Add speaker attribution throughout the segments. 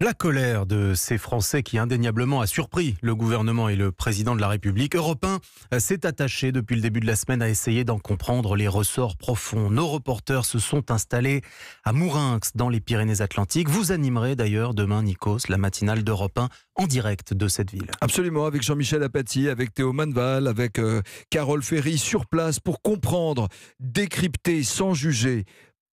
Speaker 1: La colère de ces Français qui indéniablement a surpris le gouvernement et le président de la République. Europe 1 s'est attaché depuis le début de la semaine à essayer d'en comprendre les ressorts profonds. Nos reporters se sont installés à Mourinx dans les Pyrénées-Atlantiques. Vous animerez d'ailleurs demain, Nikos, la matinale d'Europe 1 en direct de cette ville.
Speaker 2: Absolument, avec Jean-Michel Apathy, avec Théo Manval, avec Carole Ferry sur place pour comprendre, décrypter sans juger,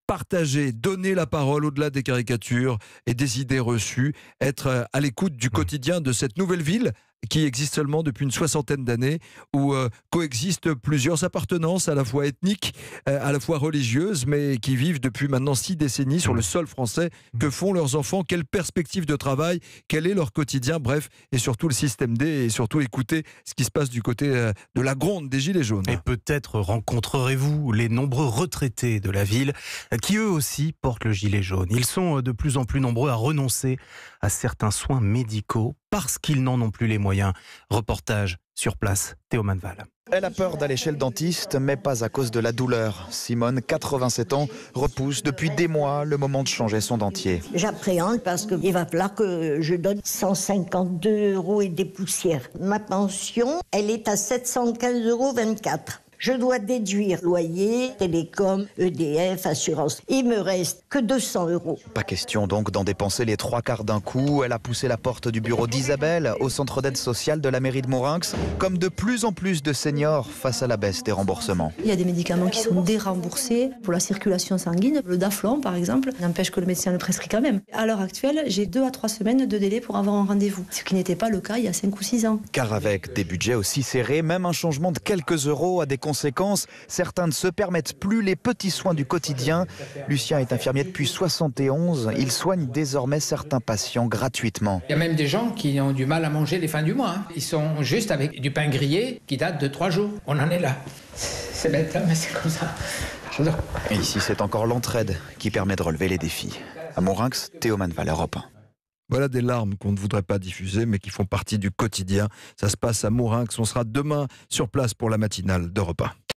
Speaker 2: partager, donner la parole au-delà des caricatures et des idées reçues, être à l'écoute du quotidien de cette nouvelle ville qui existe seulement depuis une soixantaine d'années, où coexistent plusieurs appartenances à la fois ethniques, à la fois religieuses, mais qui vivent depuis maintenant 6 décennies sur le sol français. Que font leurs enfants? Quelle perspective de travail? Quel est leur quotidien? Bref, et surtout le système D, et surtout écouter ce qui se passe du côté de la gronde des Gilets jaunes.
Speaker 1: Et peut-être rencontrerez-vous les nombreux retraités de la ville qui eux aussi portent le gilet jaune. Ils sont de plus en plus nombreux à renoncer à certains soins médicaux parce qu'ils n'en ont plus les moyens. Reportage sur place, Théo Manval.
Speaker 3: Elle a peur d'aller chez le dentiste, mais pas à cause de la douleur. Simone, 87 ans, repousse depuis des mois le moment de changer son dentier.
Speaker 4: J'appréhende parce qu'il va falloir que je donne 152 € et des poussières. Ma pension, elle est à 715,24 €. Je dois déduire loyer, télécom, EDF, assurance. Il me reste que 200 €.
Speaker 3: Pas question donc d'en dépenser les 3/4 d'un coup. Elle a poussé la porte du bureau d'Isabelle au centre d'aide sociale de la mairie de Mourinx, comme de plus en plus de seniors face à la baisse des remboursements.
Speaker 5: Il y a des médicaments qui sont déremboursés pour la circulation sanguine. Le Daflon, par exemple, n'empêche que le médecin le prescrit quand même. À l'heure actuelle, j'ai 2 à 3 semaines de délai pour avoir un rendez-vous, ce qui n'était pas le cas il y a 5 ou 6 ans.
Speaker 3: Car avec des budgets aussi serrés, même un changement de quelques euros a des conséquences. Certains ne se permettent plus les petits soins du quotidien. Lucien est infirmier depuis 71. Il soigne désormais certains patients gratuitement.
Speaker 6: Il y a même des gens qui ont du mal à manger les fins du mois. Ils sont juste avec du pain grillé qui date de 3 jours. On en est là. C'est bête, mais c'est comme ça. Pardon.
Speaker 3: Et ici, c'est encore l'entraide qui permet de relever les défis. À Mourinx, Théo Manval, Europe 1.
Speaker 2: Voilà des larmes qu'on ne voudrait pas diffuser, mais qui font partie du quotidien. Ça se passe à Mourinx. On sera demain sur place pour la matinale d'Europe 1.